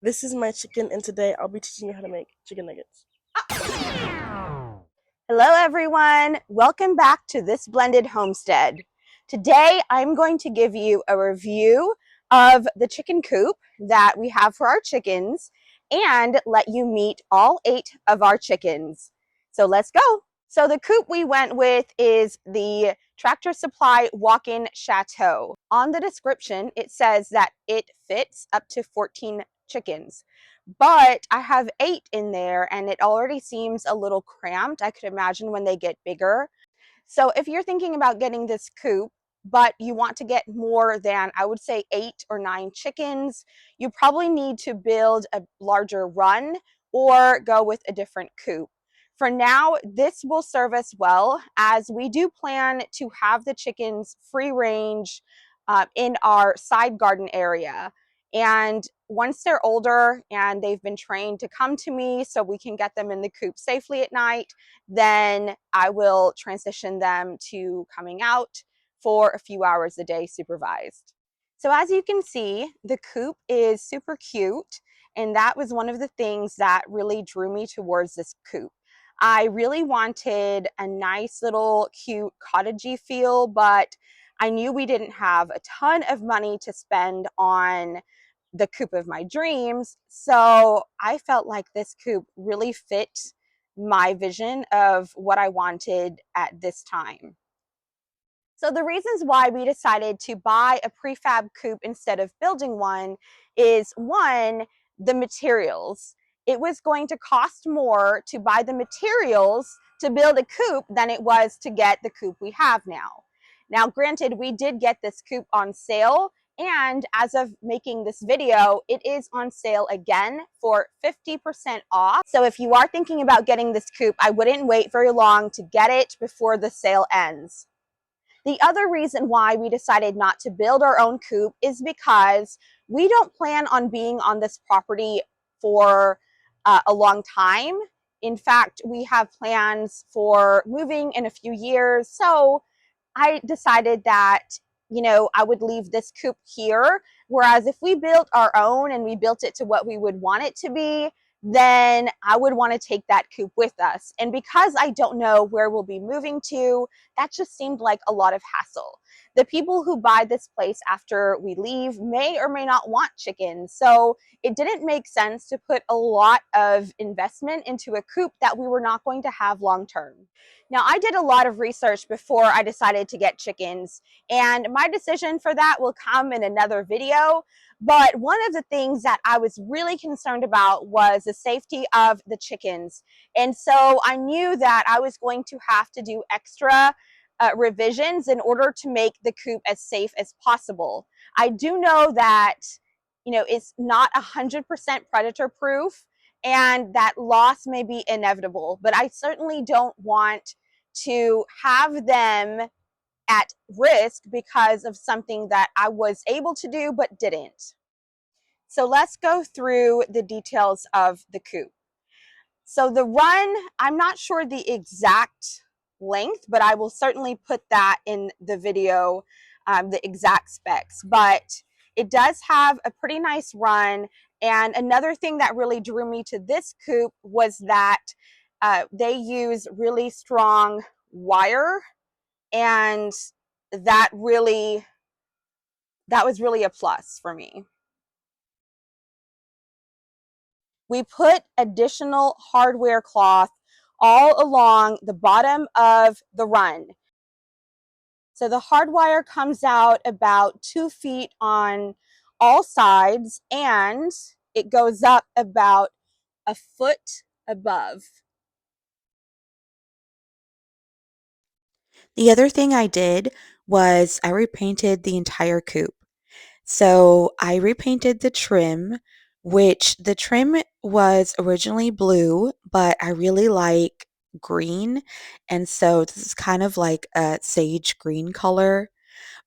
This is my chicken, and today I'll be teaching you how to make chicken nuggets. Hello everyone, welcome back to This Blended Homestead. Today I'm going to give you a review of the chicken coop that we have for our chickens and let you meet all 8 of our chickens. So let's go. So the coop we went with is the Tractor Supply walk-in Chateau. On the description it says that it fits up to 14 chickens. But I have 8 in there and it already seems a little cramped. I could imagine when they get bigger. So if you're thinking about getting this coop, but you want to get more than, I would say, 8 or 9 chickens, you probably need to build a larger run or go with a different coop. For now, this will serve us well as we do plan to have the chickens free range in our side garden area. And once they're older and they've been trained to come to me so we can get them in the coop safely at night, then I will transition them to coming out for a few hours a day supervised. So as you can see, the coop is super cute, and that was one of the things that really drew me towards this coop. I really wanted a nice little cute cottagey feel, but I knew we didn't have a ton of money to spend on the coop of my dreams. So I felt like this coop really fit my vision of what I wanted at this time. So the reasons why we decided to buy a prefab coop instead of building one is one, the materials. It was going to cost more to buy the materials to build a coop than it was to get the coop we have now. Now, granted, we did get this coop on sale, and as of making this video, it is on sale again for 50% off. So if you are thinking about getting this coop, I wouldn't wait very long to get it before the sale ends. The other reason why we decided not to build our own coop is because we don't plan on being on this property for a long time. In fact, we have plans for moving in a few years. So I decided that, I would leave this coop here. Whereas if we built our own and we built it to what we would want it to be, then I would want to take that coop with us. And because I don't know where we'll be moving to, that just seemed like a lot of hassle. The people who buy this place after we leave may or may not want chickens. So it didn't make sense to put a lot of investment into a coop that we were not going to have long term. Now, I did a lot of research before I decided to get chickens, and my decision for that will come in another video. But one of the things that I was really concerned about was the safety of the chickens. And so I knew that I was going to have to do extra revisions in order to make the coop as safe as possible. I do know that, it's not 100% predator proof and that loss may be inevitable, but I certainly don't want to have them at risk because of something that I was able to do but didn't. So let's go through the details of the coop. So the run, I'm not sure the exact length, but I will certainly put that in the video, the exact specs. But it does have a pretty nice run. And another thing that really drew me to this coop was that they use really strong wire, and that was really a plus for me. We put additional hardware cloth all along the bottom of the run. So the hardwire comes out about 2 feet on all sides, and it goes up about a foot above. The other thing I did was I repainted the entire coop. So I repainted the trim, which the trim was originally blue, but I really like green. And so this is kind of like a sage green color.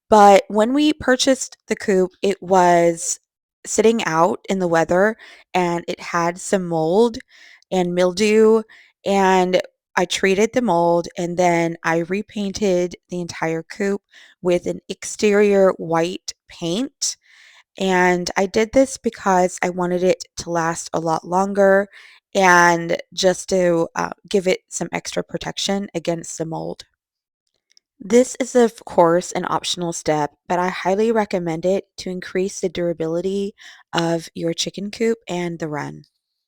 But when we purchased the coop, it was sitting out in the weather and it had some mold and mildew. And I treated the mold and then I repainted the entire coop with an exterior white paint. And I did this because I wanted it to last a lot longer and just to give it some extra protection against the mold. This is, of course, an optional step, but I highly recommend it to increase the durability of your chicken coop and the run.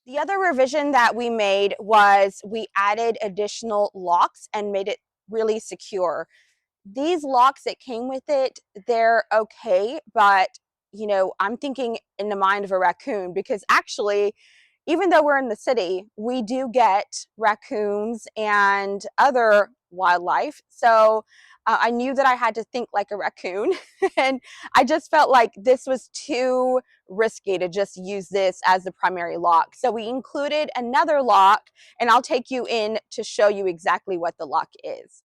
The other revision that we made was we added additional locks and made it really secure. These locks that came with it, they're okay, but you know, I'm thinking in the mind of a raccoon, because actually, even though we're in the city, we do get raccoons and other wildlife. So I knew that I had to think like a raccoon. And I just felt like this was too risky to just use this as the primary lock. So we included another lock, and I'll take you in to show you exactly what the lock is.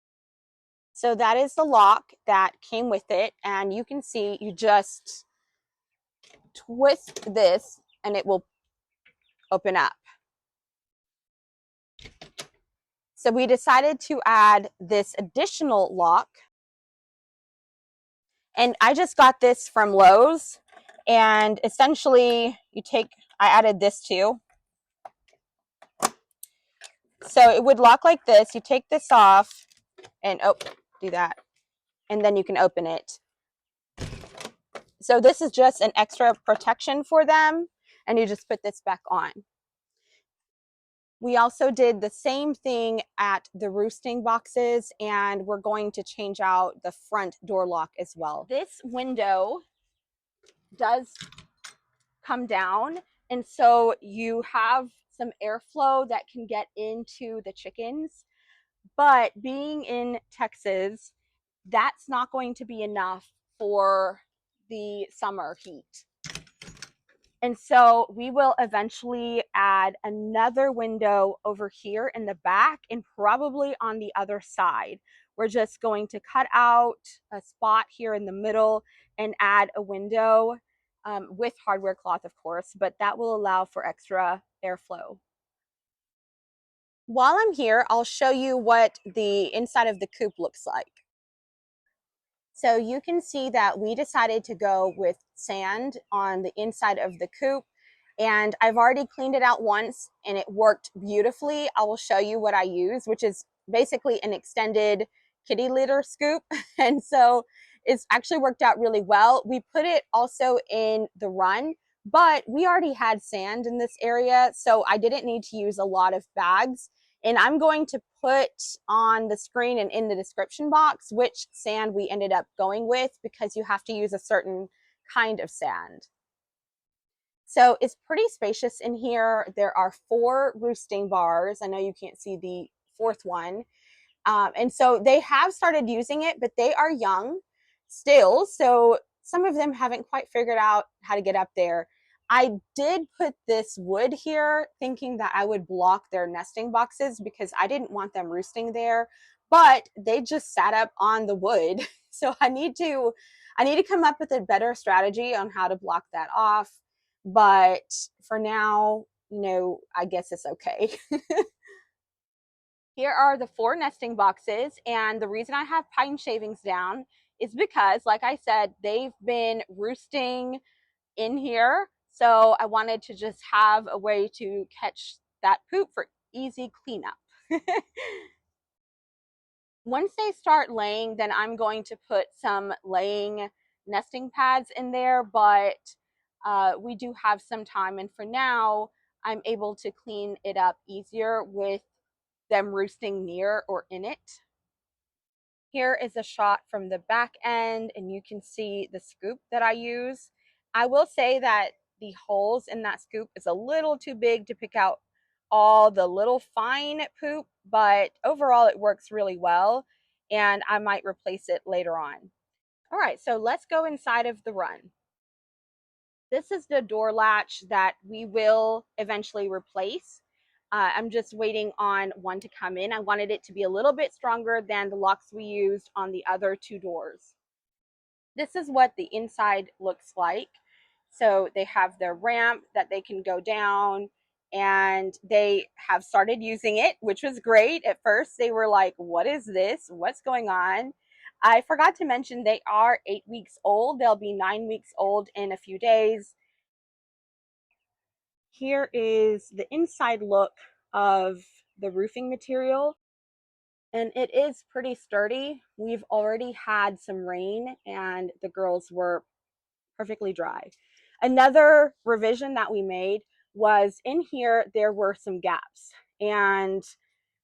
So that is the lock that came with it. And you can see you just twist this and it will open up. So we decided to add this additional lock. And I just got this from Lowe's. And essentially I added this too. So it would lock like this. You take this off and do that. And then you can open it. So this is just an extra protection for them. And you just put this back on. We also did the same thing at the roosting boxes, and we're going to change out the front door lock as well. This window does come down, and so you have some airflow that can get into the chickens. But being in Texas, that's not going to be enough for the summer heat. And so we will eventually add another window over here in the back and probably on the other side. We're just going to cut out a spot here in the middle and add a window with hardware cloth, of course, but that will allow for extra airflow. While I'm here, I'll show you what the inside of the coop looks like. So you can see that we decided to go with sand on the inside of the coop, and I've already cleaned it out once and it worked beautifully. I will show you what I use, which is basically an extended kitty litter scoop. And so it's actually worked out really well. We put it also in the run, but we already had sand in this area, so I didn't need to use a lot of bags. And I'm going to put on the screen and in the description box which sand we ended up going with, because you have to use a certain kind of sand. So it's pretty spacious in here. There are 4 roosting bars. I know you can't see the 4th one. And so they have started using it, but they are young still. So some of them haven't quite figured out how to get up there. I did put this wood here thinking that I would block their nesting boxes because I didn't want them roosting there, but they just sat up on the wood. So I need to come up with a better strategy on how to block that off. But for now, you know, I guess it's okay. Here are the 4 nesting boxes, and the reason I have pine shavings down is because, like I said, they've been roosting in here, so I wanted to just have a way to catch that poop for easy cleanup. Once they start laying, then I'm going to put some laying nesting pads in there, but we do have some time, and for now, I'm able to clean it up easier with them roosting near or in it. Here is a shot from the back end, and you can see the scoop that I use. I will say that the holes in that scoop is a little too big to pick out all the little fine poop, but overall it works really well, and I might replace it later on. All right, so let's go inside of the run. This is the door latch that we will eventually replace. I'm just waiting on one to come in. I wanted it to be a little bit stronger than the locks we used on the other 2 doors. This is what the inside looks like. So they have their ramp that they can go down, and they have started using it, which was great. At first they were like, what is this? What's going on? I forgot to mention they are 8 weeks old. They'll be 9 weeks old in a few days. Here is the inside look of the roofing material, and it is pretty sturdy. We've already had some rain and the girls were perfectly dry. Another revision that we made was in here, there were some gaps. And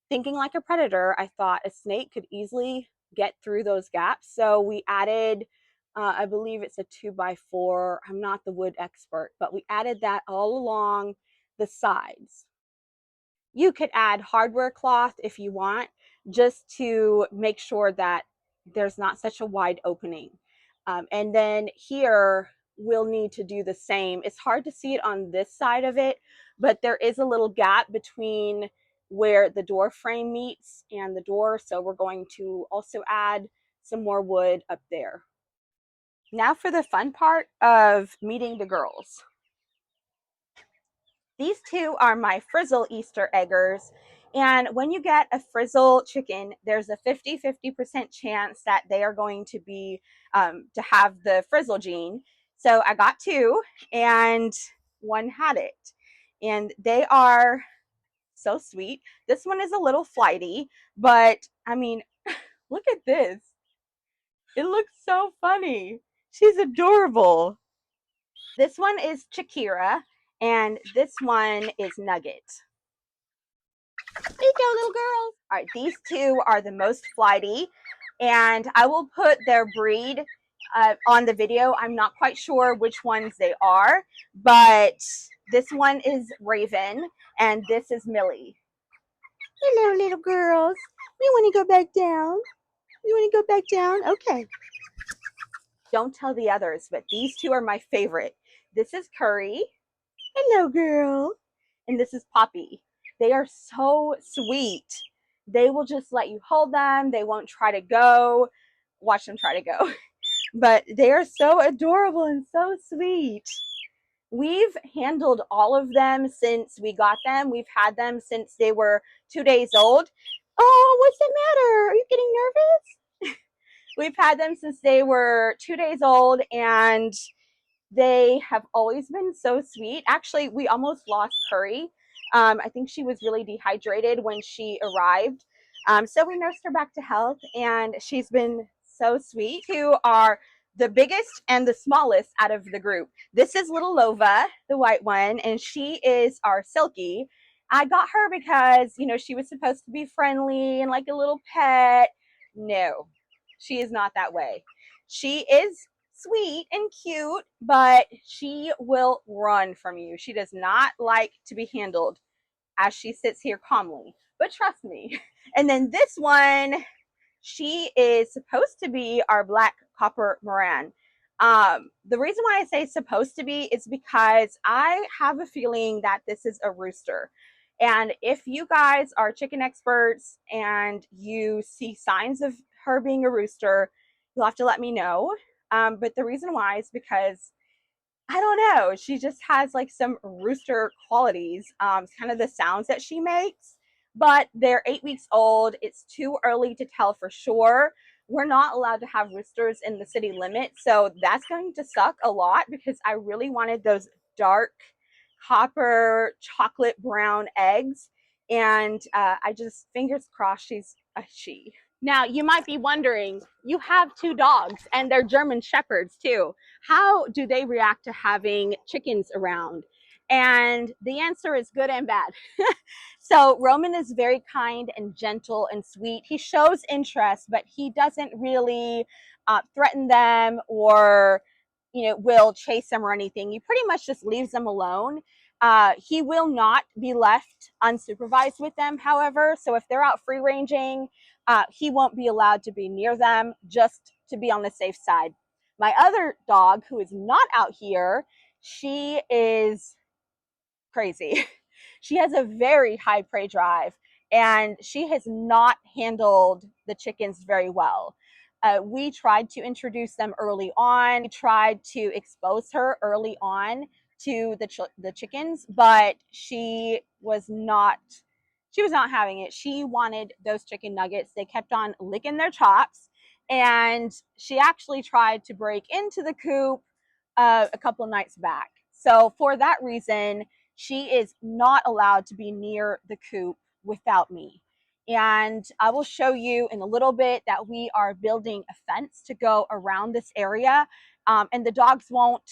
thinking like a predator, I thought a snake could easily get through those gaps. So we added, I believe it's a 2x4. I'm not the wood expert, but we added that all along the sides. You could add hardware cloth if you want, just to make sure that there's not such a wide opening. And then here, we'll need to do the same. It's hard to see it on this side of it, but there is a little gap between where the door frame meets and the door. So we're going to also add some more wood up there. Now for the fun part of meeting the girls. These two are my frizzle Easter eggers. And when you get a frizzle chicken, there's a 50-50% chance that they are going to be to have the frizzle gene. So I got two and one had it. And they are so sweet. This one is a little flighty, but I mean, look at this. It looks so funny. She's adorable. This one is Shakira and this one is Nugget. There you go, little girls. All right, these two are the most flighty, and I will put their breed on the video. I'm not quite sure which ones they are, but this one is Raven, and this is Millie. Hello, little girls. We want to go back down. We want to go back down? Okay. Don't tell the others, but these two are my favorite. This is Curry. Hello, girl. And this is Poppy. They are so sweet. They will just let you hold them. They won't try to go. Watch them try to go. But they are so adorable and so sweet. We've handled all of them since we got them. We've had them since they were 2 days old. Oh, what's the matter? Are you getting nervous? We've had them since they were 2 days old, and they have always been so sweet. Actually, we almost lost Curry. I think she was really dehydrated when she arrived. So we nursed her back to health, and she's been so sweet. Two are the biggest and the smallest out of the group. This is little Lova, the white one, and she is our Silky. I got her because, you know, she was supposed to be friendly and like a little pet. No, she is not that way. She is sweet and cute, but she will run from you. She does not like to be handled as she sits here calmly, but trust me. And then this one, she is supposed to be our black copper Moran. The reason why I say supposed to be is because I have a feeling that this is a rooster. And if you guys are chicken experts and you see signs of her being a rooster, you'll have to let me know. But the reason why is because I don't know, she just has like some rooster qualities, kind of the sounds that she makes. But they're 8 weeks old. It's too early to tell for sure. We're not allowed to have roosters in the city limit, so that's going to suck a lot because I really wanted those dark copper chocolate brown eggs, and I just, fingers crossed, she's a she. Now, you might be wondering, you have two dogs and they're German Shepherds too. How do they react to having chickens around? And the answer is good and bad. So Roman is very kind and gentle and sweet. He shows interest, but he doesn't really threaten them or, you know, will chase them or anything. He pretty much just leaves them alone. He will not be left unsupervised with them, however. So if they're out free ranging, he won't be allowed to be near them, just to be on the safe side. My other dog, who is not out here, she is crazy. She has a very high prey drive, and she has not handled the chickens very well. We tried to introduce them early on. We tried to expose her early on to the chickens, but she was not having it. She wanted those chicken nuggets. They kept on licking their chops, and she actually tried to break into the coop a couple of nights back. So for that reason, she is not allowed to be near the coop without me. And I will show you in a little bit that we are building a fence to go around this area, and the dogs won't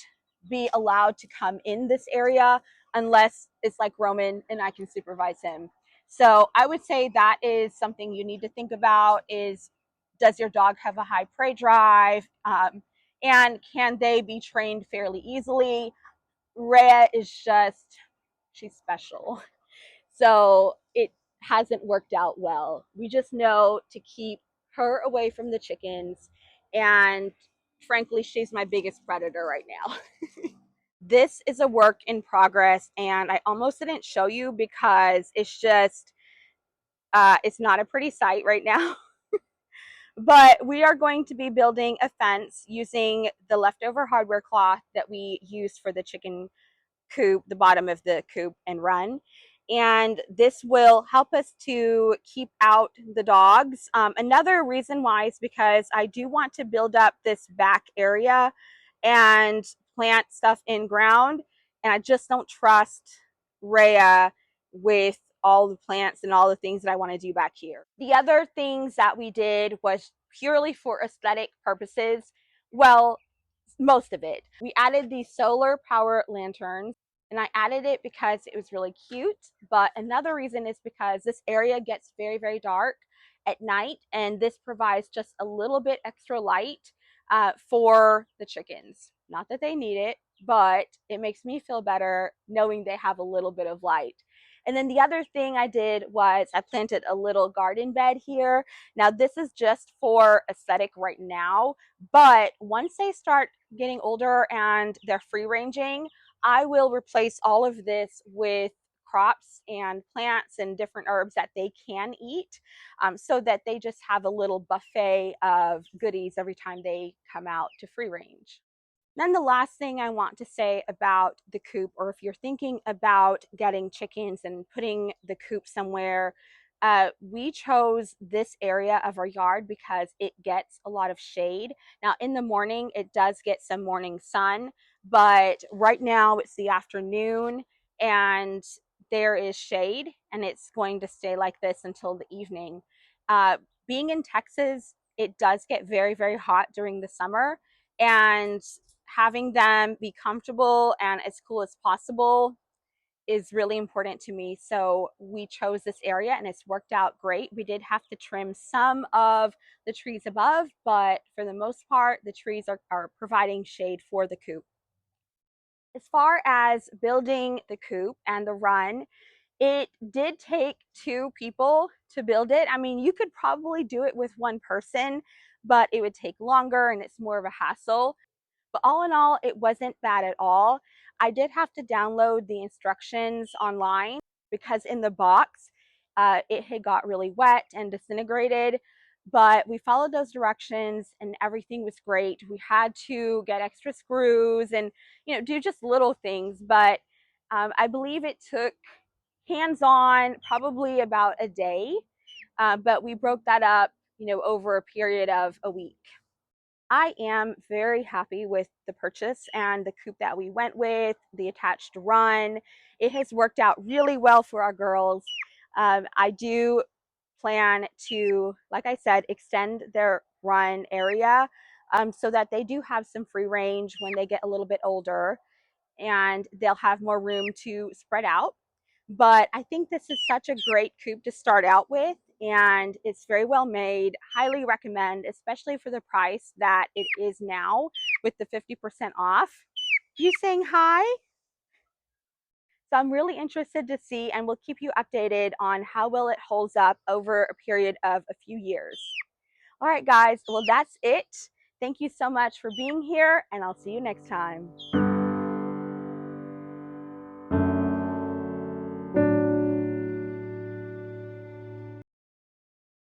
be allowed to come in this area unless it's like Roman and I can supervise him. So I would say that is something you need to think about is, does your dog have a high prey drive? And can they be trained fairly easily? Rhea is just, she's special. So it hasn't worked out well. We just know to keep her away from the chickens. And frankly, she's my biggest predator right now. This is a work in progress, and I almost didn't show you because it's just, it's not a pretty sight right now. But we are going to be building a fence using the leftover hardware cloth that we used for the chicken coop, the bottom of the coop and run. And this will help us to keep out the dogs. Another reason why is because I do want to build up this back area and plant stuff in ground. And I just don't trust Rhea with all the plants and all the things that I want to do back here. The other things that we did was purely for aesthetic purposes. Well, most of it. We added these solar power lanterns, and I added it because it was really cute. But another reason is because this area gets very, very dark at night, and this provides just a little bit extra light for the chickens. Not that they need it, but it makes me feel better knowing they have a little bit of light. And then the other thing I did was I planted a little garden bed here. Now this is just for aesthetic right now, but once they start getting older and they're free ranging, I will replace all of this with crops and plants and different herbs that they can eat, so that they just have a little buffet of goodies every time they come out to free range. Then the last thing I want to say about the coop, or if you're thinking about getting chickens and putting the coop somewhere, we chose this area of our yard because it gets a lot of shade. Now in the morning, it does get some morning sun, but right now it's the afternoon and there is shade, and it's going to stay like this until the evening. Being in Texas, it does get very, very hot during the summer, and having them be comfortable and as cool as possible is really important to me. So we chose this area and it's worked out great. We did have to trim some of the trees above, but for the most part, the trees are providing shade for the coop. As far as building the coop and the run, it did take 2 people to build it. I mean, you could probably do it with 1 person, but it would take longer and it's more of a hassle. But all in all, it wasn't bad at all. I did have to download the instructions online because in the box, it had got really wet and disintegrated. But we followed those directions and everything was great. We had to get extra screws and, do just little things. But I believe it took hands-on probably about a day. But we broke that up, over a period of a week. I am very happy with the purchase and the coop that we went with, the attached run. It has worked out really well for our girls. I do plan to, like I said, extend their run area, so that they do have some free range when they get a little bit older and they'll have more room to spread out. But I think this is such a great coop to start out with, and it's very well made. Highly recommend, especially for the price that it is now with the 50% off. You saying hi? So I'm really interested to see, and we'll keep you updated on how well it holds up over a period of a few years. All right, guys, well, that's it. Thank you so much for being here, and I'll see you next time.